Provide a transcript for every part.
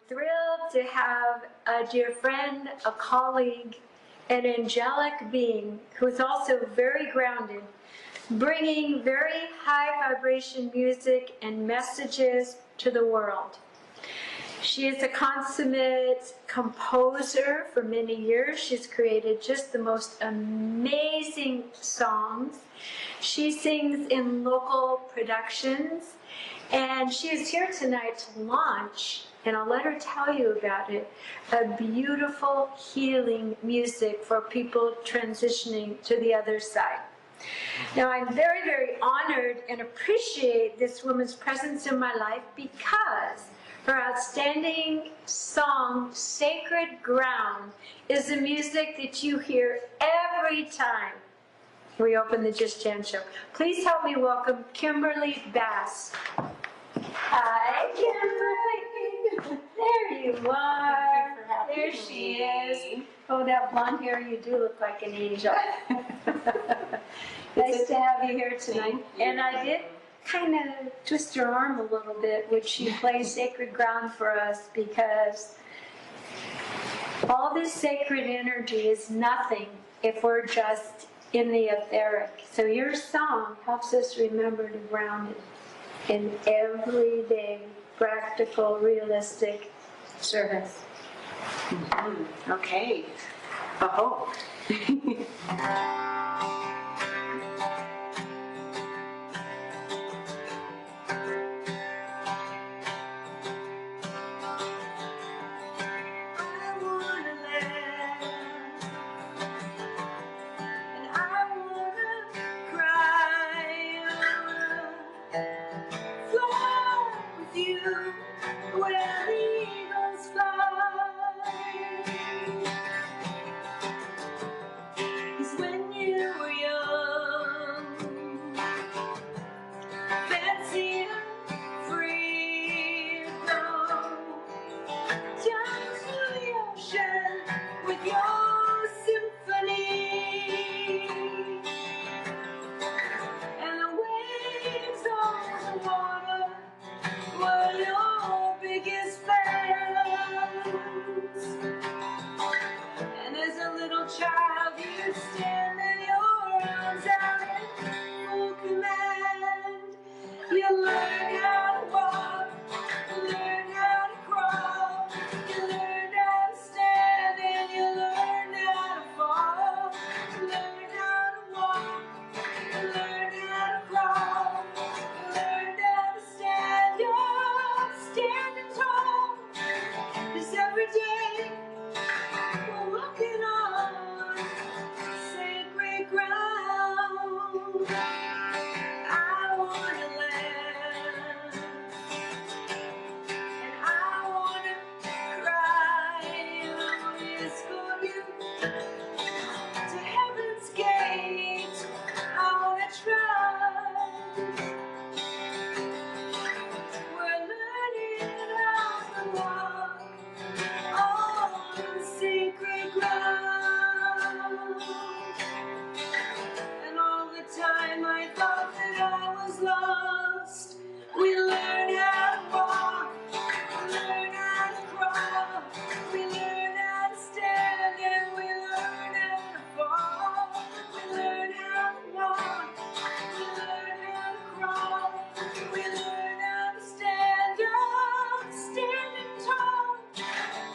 thrilled to have a dear friend, a colleague, an angelic being who's also very grounded, bringing very high vibration music and messages to the world. She is a consummate composer for many years. She's created just the most amazing songs. She sings in local productions, and she is here tonight to launch, and I'll let her tell you about it, a beautiful healing music for people transitioning to the other side. Now, I'm very, very honored and appreciate this woman's presence in my life because her outstanding song, Sacred Ground, is the music that you hear every time we open the Just Jan Show. Please help me welcome Kimberly Bass. Hi, Kimberly. There you are. There she is. Oh, that blonde hair, you do look like an angel. Nice to have you here tonight. And I did kind of twist her arm a little bit when she plays Sacred Ground for us, because all this sacred energy is nothing if we're just in the etheric. So your song helps us remember to ground it in everyday, practical, realistic service. Mm-hmm. Okay. Oh. Where the eagles fly, 'cause when you were young, fancy and free, go down to the ocean with your symphony, and the waves on the water were your biggest fans. And as a little child you'd stand in your arms out in full command. You learn how to walk, you learn how to crawl, you learn how to stand, and you learn how to fall. You learn how to walk, you learn how to crawl, you learn how to stand. You're standing tall, 'cause every day we're walking on sacred ground. I wanna land, and I wanna cry, escort you to heaven's gate. I wanna try. We're learning how to walk on sacred ground. And all the time I thought that I was lost, we learn how to walk, we learn how to crawl, we learn how to stand, and we learn how to fall. We learn how to walk, we learn how to crawl, we learn how to stand. You're standing tall,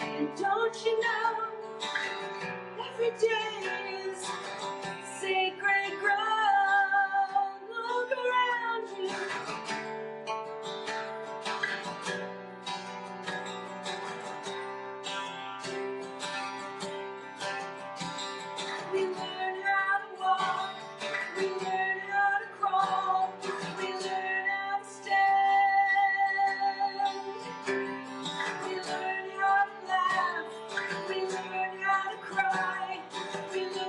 and don't you know, every day is sacred ground. Look around you. We learn how to walk, we learn how to crawl, we learn how to stand. We learn how to laugh, we learn how to cry, we learn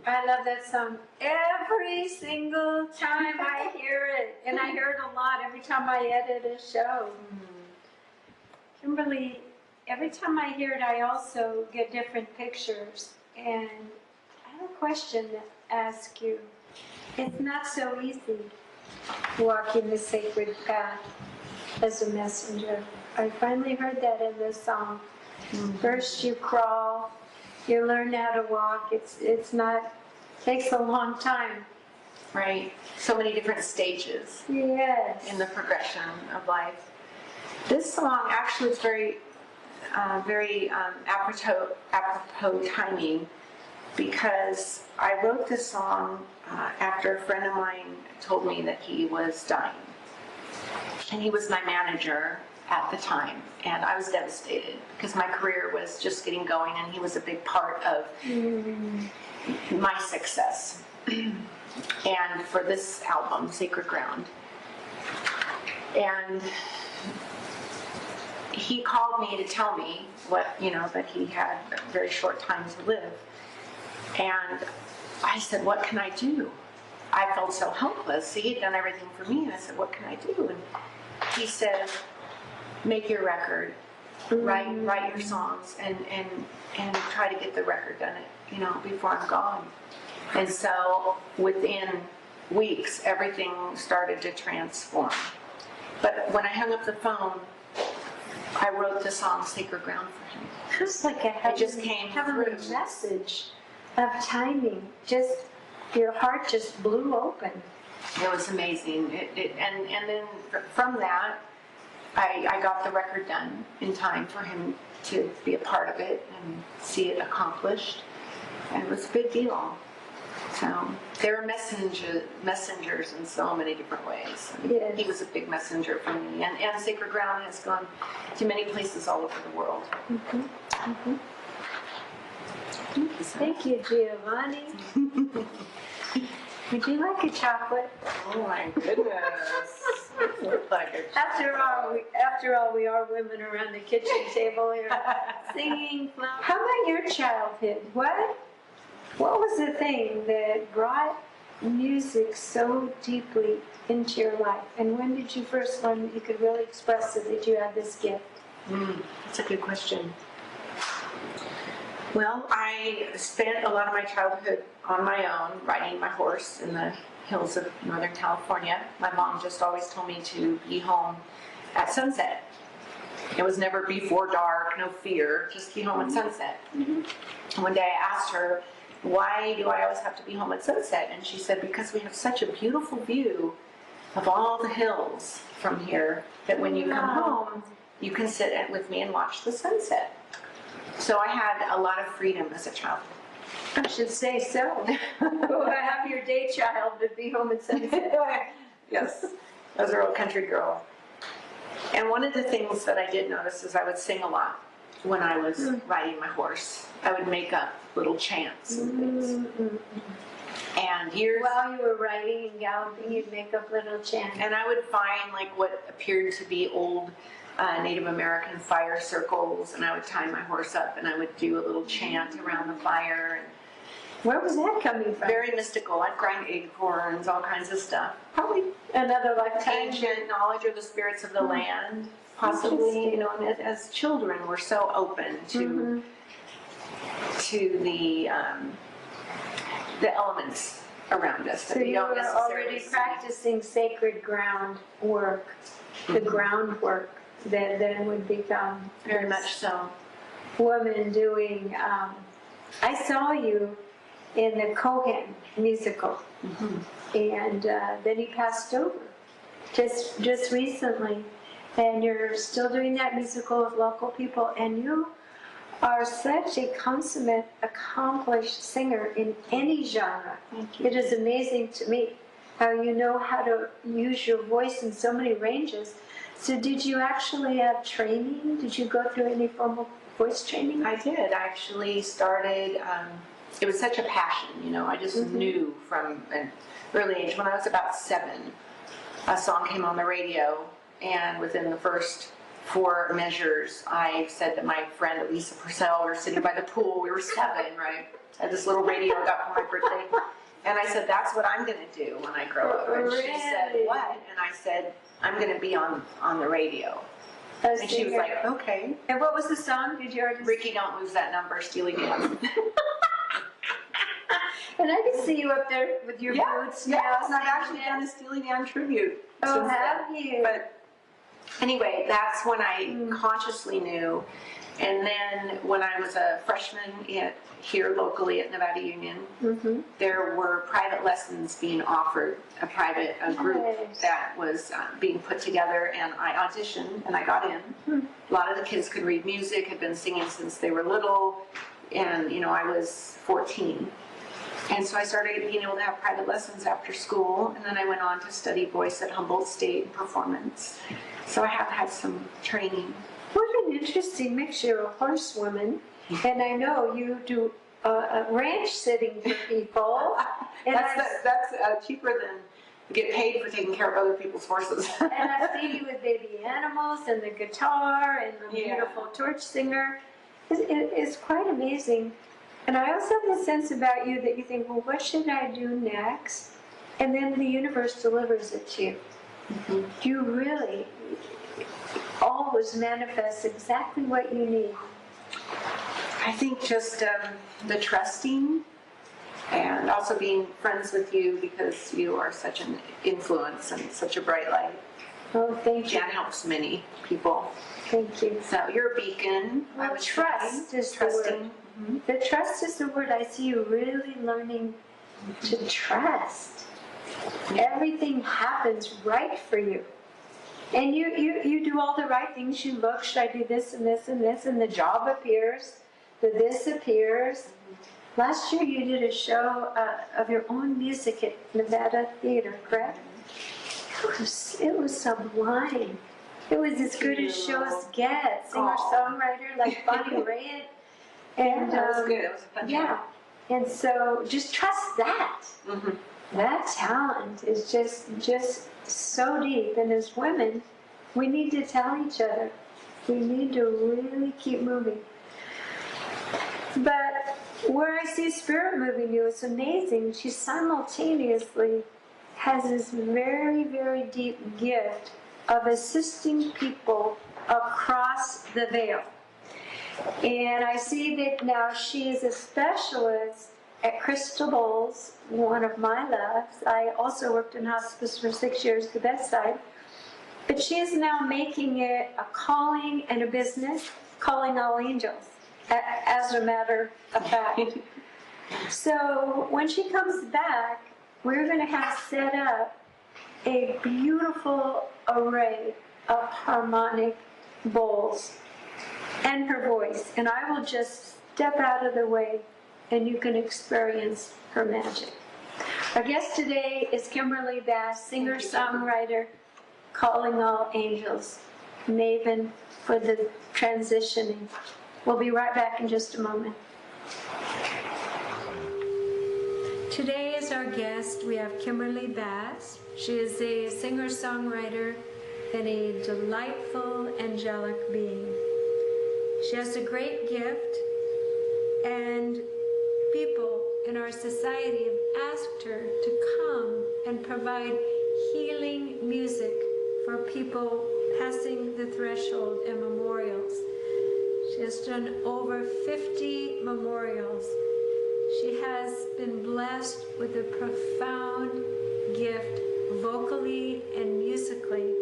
I love that song every single time I hear it. And I hear it a lot every time I edit a show. Kimberly, every time I hear it, I also get different pictures. And I have a question to ask you. It's not so easy walking the sacred path as a messenger. I finally heard that in this song. First you crawl, you learn how to walk. It's not, takes a long time. Right. So many different stages Yes. in the progression of life. This song actually is very apropos timing, because I wrote this song after a friend of mine told me that he was dying. And he was my manager at the time, and I was devastated because my career was just getting going, and he was a big part of my success. And for this album, Sacred Ground. And he called me to tell me that he had a very short time to live. And I said, what can I do? I felt so helpless. He had done everything for me, and I said, what can I do? And he said, make your record, write your songs, and try to get the record done, before I'm gone. And so within weeks, everything started to transform. But when I hung up the phone, I wrote the song Sacred Ground for him. It was like It just came heavenly through. message of timing. Just, your heart just blew open. It was amazing. And then from that, I got the record done in time for him to be a part of it and see it accomplished. And it was a big deal. So there are messengers in so many different ways. Yes. He was a big messenger for me. And Sacred Ground has gone to many places all over the world. Thank you, Giovanni. Would you like a chocolate? Oh my goodness. Like a After all, we are women around the kitchen table here singing. How about your childhood? What was the thing that brought music so deeply into your life? And when did you first learn that you could really express it, that you had this gift? That's a good question. Well, I spent a lot of my childhood on my own, riding my horse in the hills of Northern California. My mom just always told me to be home at sunset. It was never before dark, no fear, just be home at sunset. One day I asked her, why do I always have to be home at sunset? And she said, because we have such a beautiful view of all the hills from here that when you come home, you can sit with me and watch the sunset. So I had a lot of freedom as a child. I should say so. Well, a happier day child would be home at sunset. Yes, I was a real country girl. And one of the things that I did notice is I would sing a lot when I was riding my horse. I would make up little chants and things. And While you were riding and galloping, you'd make up little chants. And I would find like what appeared to be old Native American fire circles, and I would tie my horse up and I would do a little chant around the fire. And Where was that coming from? very mystical. I'd grind acorns, all kinds of stuff. Probably Another lifetime. ancient knowledge of the spirits of the land, possibly. And as children, we're so open to the elements around us that So we you don't were necessarily already see. practicing sacred ground work, the groundwork that then would become Very this much so. woman doing. I saw you in the Cohen musical, and then he passed over just recently, and you're still doing that musical with local people, and you are such a consummate, accomplished singer in any genre. It is amazing to me how you know how to use your voice in so many ranges. So did you actually have training? Did you go through any formal voice training? I did. I actually started, it was such a passion, I just knew from an early age. When I was about 7, a song came on the radio, and within the first 4 measures, I said to my friend Elisa Purcell, we were sitting by the pool, we were 7, right? I had this little radio I got for my birthday. And I said, that's what I'm going to do when I grow up. And she said, Really? what? And I said, I'm going to be on the radio. And she was like, okay. And what was the song? Did you already? Ricky, don't lose that number, Steely Dan. And I can see you up there with your boots now. Yes, and I've actually singing done a Steely Dan tribute. Oh, since have then. you? But anyway, that's when I consciously knew. And then when I was a freshman here locally at Nevada Union, there were private lessons being offered, a group Nice. that was being put together, and I auditioned and I got in. A lot of the kids could read music, had been singing since they were little, and I was 14. And so I started being able to have private lessons after school, and then I went on to study voice at Humboldt State and performance. So I have had some training. What an interesting mix. You're a horsewoman, and I know you do ranch sitting for people. And That's cheaper than get paid for taking care of other people's horses. And I've seen you with baby animals and the guitar and the beautiful torch singer. It's quite amazing. And I also have the sense about you that you think, well, what should I do next? And then the universe delivers it to you. You really always manifest exactly what you need. I think just the trusting, and also being friends with you because you are such an influence and such a bright light. Oh, thank you. Jan helps many people. Thank you. So you're a beacon. I Well, would trust say. is the Trusting. word. The trust is the word. I see you really learning to trust. Everything happens right for you. And you do all the right things. You look, should I do this and this and this? And the job appears, this appears. Last year you did a show of your own music at Nevada Theater, correct? It was sublime. It was as good as shows get. Singer-songwriter like Bonnie Raitt. And that was good. It was a fun yeah. And so just trust that. That talent is just so deep. And as women, we need to tell each other. We need to really keep moving. But where I see Spirit moving you, it's amazing. She simultaneously has this very, very deep gift of assisting people across the veil. And I see that now she is a specialist at Crystal Bowls, one of my loves. I also worked in hospice for 6 years at the bedside. But she is now making it a calling and a business, calling all angels, as a matter of fact. So when she comes back, we're going to have set up a beautiful array of harmonic bowls and her voice. And I will just step out of the way and you can experience her magic. Our guest today is Kimberly Bass, singer-songwriter, calling all angels, maven for the transitioning. We'll be right back in just a moment. Today as our guest, we have Kimberly Bass. She is a singer-songwriter and a delightful angelic being. She has a great gift, and people in our society have asked her to come and provide healing music for people passing the threshold and memorials. She has done over 50 memorials. She has been blessed with a profound gift vocally and musically.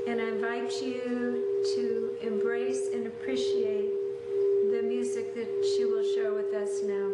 And I invite you to embrace and appreciate the music that she will share with us now.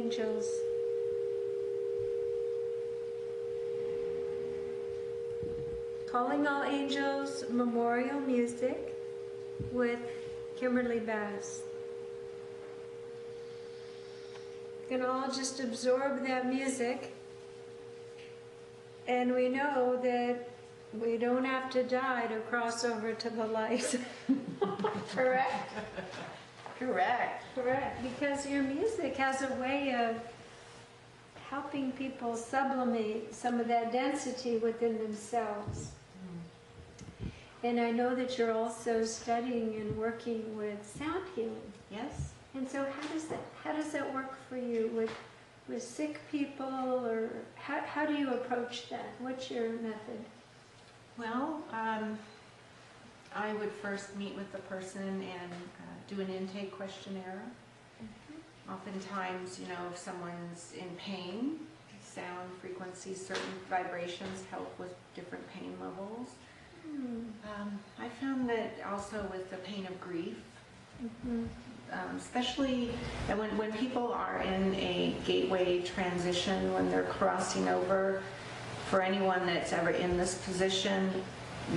Angels. Calling All Angels Memorial Music with Kimberly Bass. You can all just absorb that music, and we know that we don't have to die to cross over to the light. Correct? Correct. Correct, because your music has a way of helping people sublimate some of that density within themselves. And I know that you're also studying and working with sound healing. Yes. And so how does that work for you with sick people, or how do you approach that? What's your method? Well, I would first meet with the person and do an intake questionnaire. Oftentimes, if someone's in pain, sound frequencies, certain vibrations help with different pain levels. I found that also with the pain of grief, especially when people are in a gateway transition, when they're crossing over, for anyone that's ever in this position,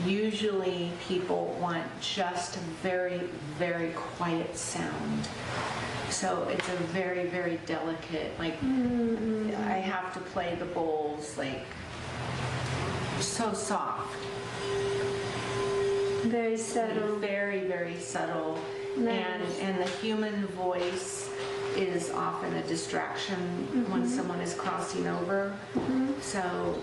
usually people want just a very, very quiet sound. So it's a very, very delicate, I have to play the bowls so soft. Very subtle. Very, very subtle. Nice. And the human voice is often a distraction when someone is crossing over. So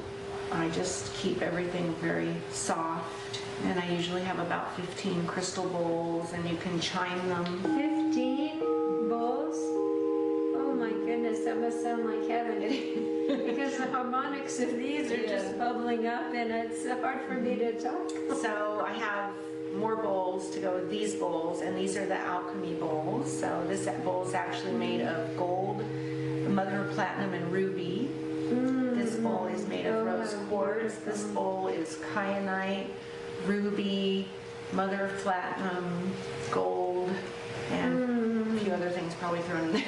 I just keep everything very soft. And I usually have about 15 crystal bowls, and you can chime them. 15 bowls? Oh my goodness, that must sound like heaven. Because the harmonics of these are just bubbling up, and it's hard for me to talk. So I have more bowls to go with these bowls, and these are the alchemy bowls. So this bowl is actually made of gold, mother of platinum, and ruby. This bowl is made of rose quartz. This bowl is kyanite, ruby, mother of platinum, gold, and a few other things probably thrown in there.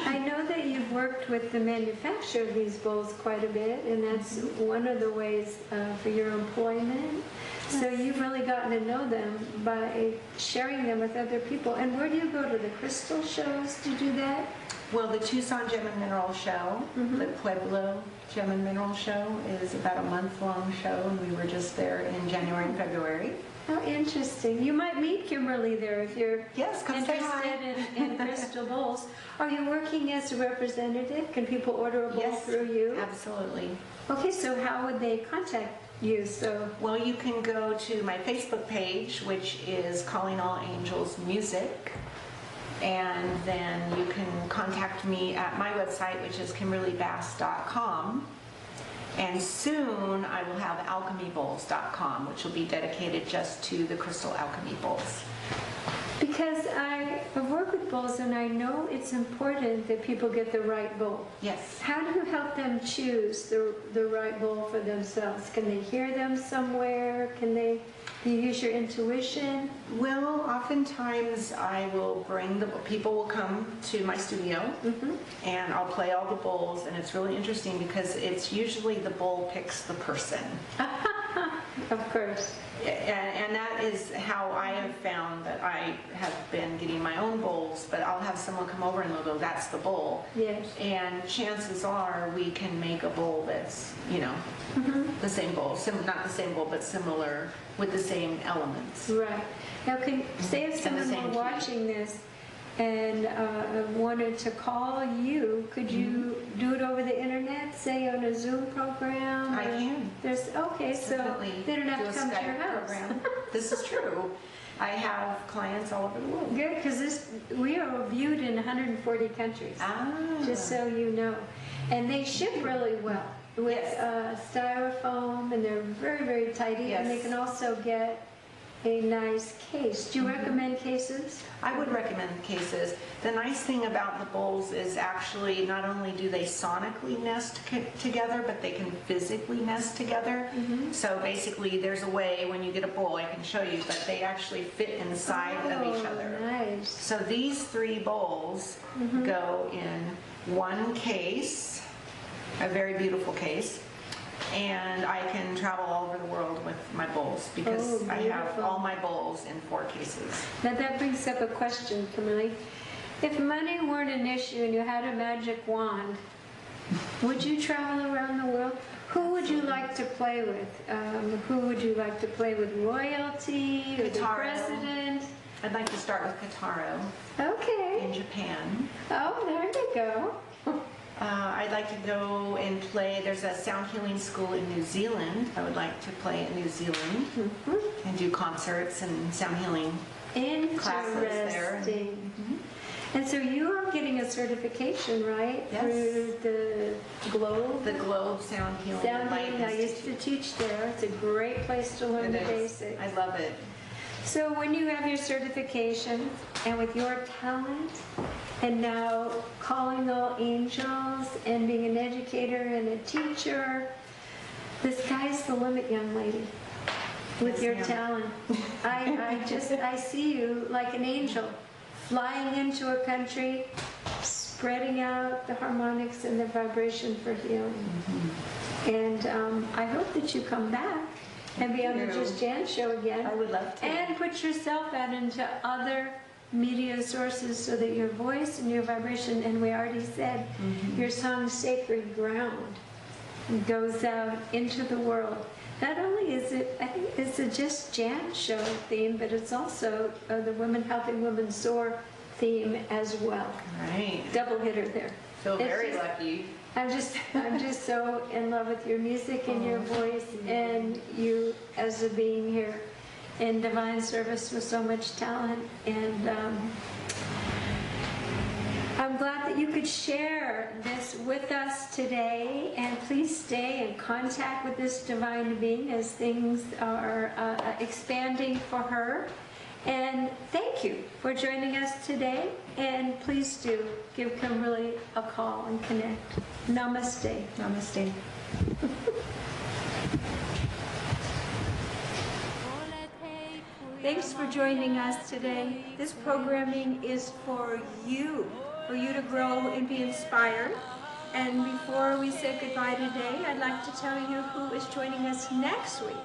I know that you've worked with the manufacturer of these bowls quite a bit, and that's one of the ways for your employment. So you've really gotten to know them by sharing them with other people. And where do you go to the crystal shows to do that? Well, the Tucson Gem and Mineral Show, the Pueblo Gem and Mineral Show, is about a month-long show, and we were just there in January and February. How interesting. You might meet Kimberly there if you're Yes, come say hi. interested in crystal bowls. Are you working as a representative? Can people order a bowl Yes, through you? absolutely. Okay, so how would they contact you? Well, you can go to my Facebook page, which is Calling All Angels Music, and then you can contact me at my website, which is KimberlyBass.com. And soon I will have alchemybowls.com, which will be dedicated just to the crystal alchemy bowls. Because I've worked with bowls, and I know it's important that people get the right bowl. Yes. How do you help them choose the right bowl for themselves? Can they hear them somewhere? Do you use your intuition? Well, oftentimes I will people will come to my studio, and I'll play all the bowls, and it's really interesting because it's usually the bowl picks the person. Of course. And that is how I have found that I have been getting my own bowls, but I'll have someone come over and they'll go, that's the bowl. Yes. And chances are we can make a bowl that's, the same bowl, not the same bowl, but similar with the same elements. Right. Now, say if And the someone same were key. watching this and wanted to call you, could you do it over the internet, say on a Zoom program? I can. Okay, so Definitely they don't have do to a come to your Skype house. program. This is true. I have clients all over the world. Good, because we are viewed in 140 countries, just so you know. And they ship really well with Yes. styrofoam, and they're very, very tidy, and they Yes. can also get a nice case. Do you recommend cases? I would recommend the cases. The nice thing about the bowls is actually not only do they sonically nest together, but they can physically nest together. So basically there's a way when you get a bowl, I can show you, but they actually fit inside of each other. Nice. nice. So these 3 bowls go in one case, a very beautiful case, and I can travel all over the world with my bowls because Oh, I have beautiful. all my bowls in 4 cases. Now that brings up a question, Camille. If money weren't an issue and you had a magic wand, would you travel around the world? Who would you like to play with? Who would you like to play with? Royalty or the Kitaro. president? I'd like to start with Kitaro Okay. in Japan. Oh, there you go. I'd like to go and play, there's a sound healing school in New Zealand. I would like to play in New Zealand and do concerts and sound healing. Classes there. Interesting. And so you are getting a certification, right? Yes. Through the Globe? The Globe Sound Healing Sound Light healing. I used to Institute. teach there. It's a great place to learn the It is. basics. I love it. So when you have your certification and with your talent and now calling all angels and being an educator and a teacher, the sky's the limit, young lady, with Yes, your ma'am. talent. I see you like an angel flying into a country, spreading out the harmonics and the vibration for healing. And I hope that you come back and be on the you. Just Jan show again. I would love to. And put yourself out into other media sources so that your voice and your vibration, and we already said, your song Sacred Ground goes out into the world. Not only is it, I think it's a Just Jan show theme, but it's also the Women Helping Women Soar theme as well. Right. Double hitter there. Feel It's very just- lucky. I'm just so in love with your music and your voice and you as a being here in divine service with so much talent. And I'm glad that you could share this with us today. And please stay in contact with this divine being as things are expanding for her. And thank you for joining us today. And please do give Kimberly a call and connect. Namaste. Namaste. Thanks for joining us today. This programming is for you to grow and be inspired. And before we say goodbye today, I'd like to tell you who is joining us next week.